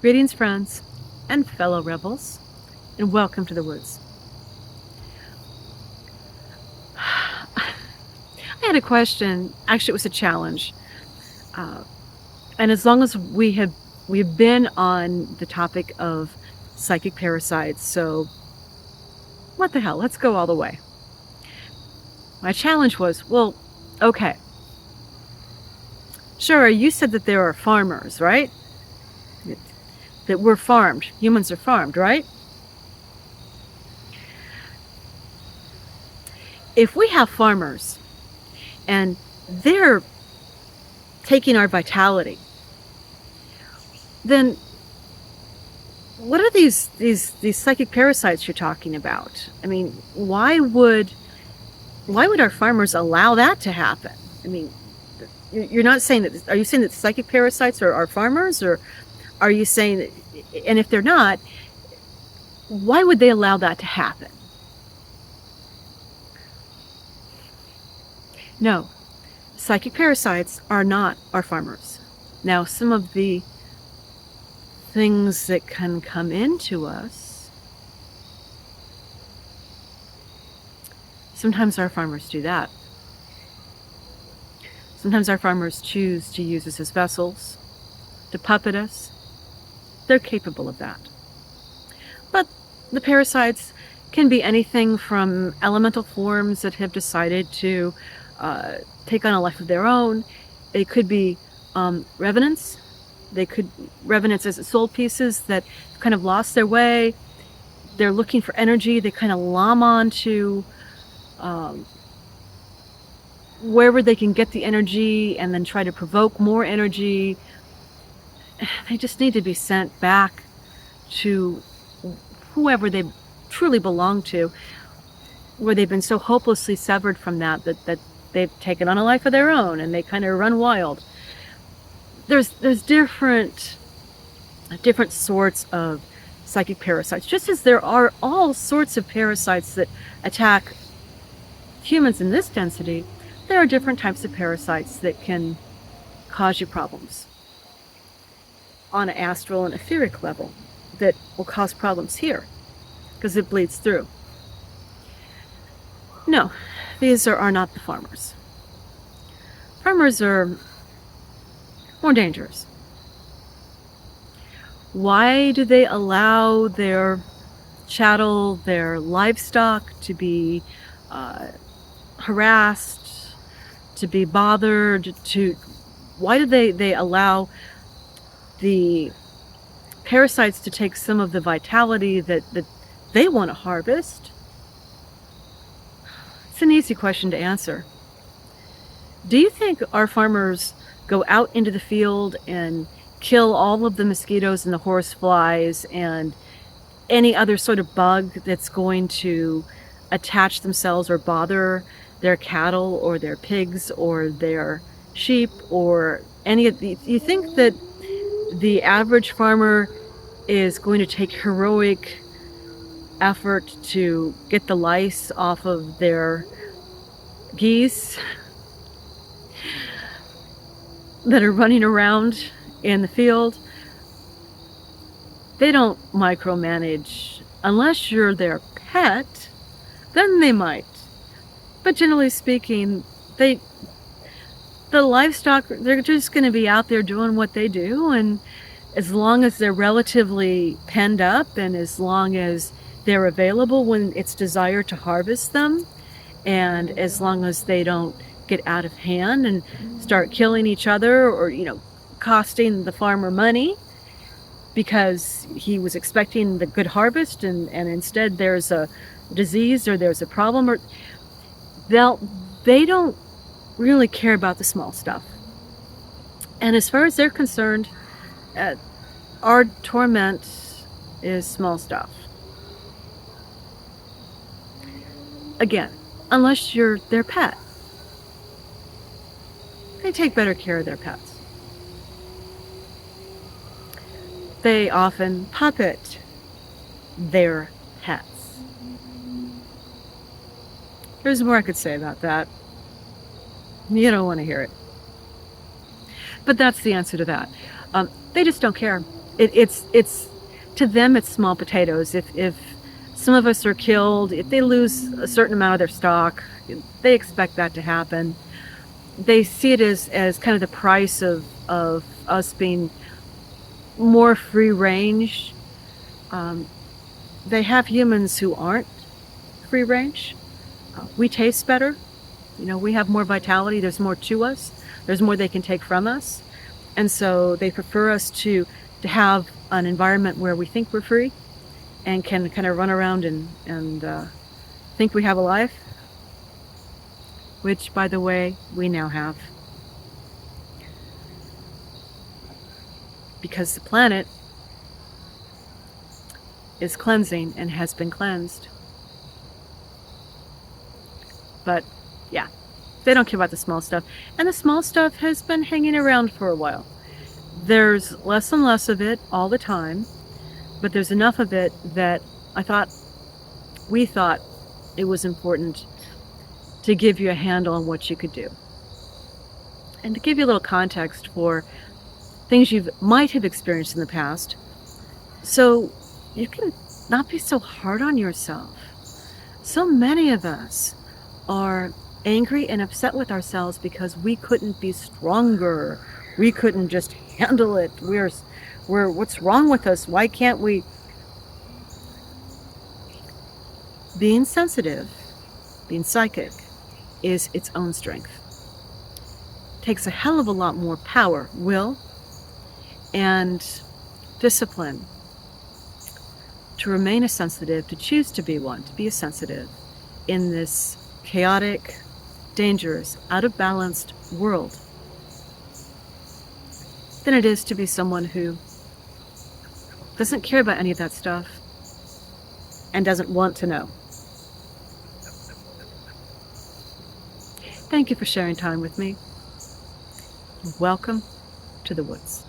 Greetings, friends and fellow rebels, and welcome to the woods. I had a question. Actually, it was a challenge. And as long as we've been on the topic of psychic parasites, so what the hell? Let's go all the way. My challenge was, well, okay. Sure, you said that there are farmers, right? That we're farmed. Humans are farmed, right? If we have farmers and they're taking our vitality, then what are these psychic parasites you're talking about? I mean, why would our farmers allow that to happen? I mean, you're not saying that. Are you saying that psychic parasites are farmers, or are you saying that? And if they're not, why would they allow that to happen? No, psychic parasites are not our farmers. Now, some of the things that can come into us, sometimes our farmers do that. Sometimes our farmers choose to use us as vessels, to puppet us. They're capable of that. But the parasites can be anything from elemental forms that have decided to take on a life of their own. They could be revenants. Revenants as soul pieces that kind of lost their way. They're looking for energy. They kind of lom on to wherever they can get the energy and then try to provoke more energy. They just need to be sent back to whoever they truly belong to, where they've been so hopelessly severed from that they've taken on a life of their own and they kind of run wild. There's different sorts of psychic parasites, just as there are all sorts of parasites that attack humans in this density. There are different types of parasites that can cause you problems on an astral and etheric level that will cause problems here because it bleeds through. No, these are not the farmers. Farmers are more dangerous. Why do they allow their chattel, their livestock to be harassed, to be bothered? Why do they allow the parasites to take some of the vitality that they want to harvest? It's an easy question to answer. Do you think our farmers go out into the field and kill all of the mosquitoes and the horseflies and any other sort of bug that's going to attach themselves or bother their cattle or their pigs or their sheep or any of the? You think that the average farmer is going to take heroic effort to get the lice off of their geese that are running around in the field? They don't micromanage. Unless you're their pet, then they might. But generally speaking, the livestock, they're just going to be out there doing what they do, and as long as they're relatively penned up and as long as they're available when it's desired to harvest them, and as long as they don't get out of hand and start killing each other or, costing the farmer money because he was expecting the good harvest and instead there's a disease or there's a problem, or they don't really care about the small stuff. And as far as they're concerned, our torment is small stuff. Again, unless you're their pet. They take better care of their pets. They often puppet their pets. There's more I could say about that. You don't want to hear it. But that's the answer to that. They just don't care. It's to them it's small potatoes. If some of us are killed, if they lose a certain amount of their stock, they expect that to happen. They see it as kind of the price of us being more free range. Um, they have humans who aren't free range. We taste better. You know, we have more vitality. There's more to us. There's more they can take from us. And so they prefer us to have an environment where we think we're free and can kind of run around and think we have a life, which, by the way, we now have. Because the planet is cleansing and has been cleansed. But yeah, they don't care about the small stuff. And the small stuff has been hanging around for a while. There's less and less of it all the time, but there's enough of it that we thought it was important to give you a handle on what you could do. And to give you a little context for things you might have experienced in the past, so you can not be so hard on yourself. So many of us are angry and upset with ourselves because we couldn't be stronger. We couldn't just handle it. We're what's wrong with us? Why can't we? Being sensitive, being psychic, is its own strength. It takes a hell of a lot more power, will, and discipline to remain a sensitive, to choose to be one, to be a sensitive in this chaotic, dangerous, out of balanced world, than it is to be someone who doesn't care about any of that stuff and doesn't want to know. Thank you for sharing time with me. Welcome to the woods.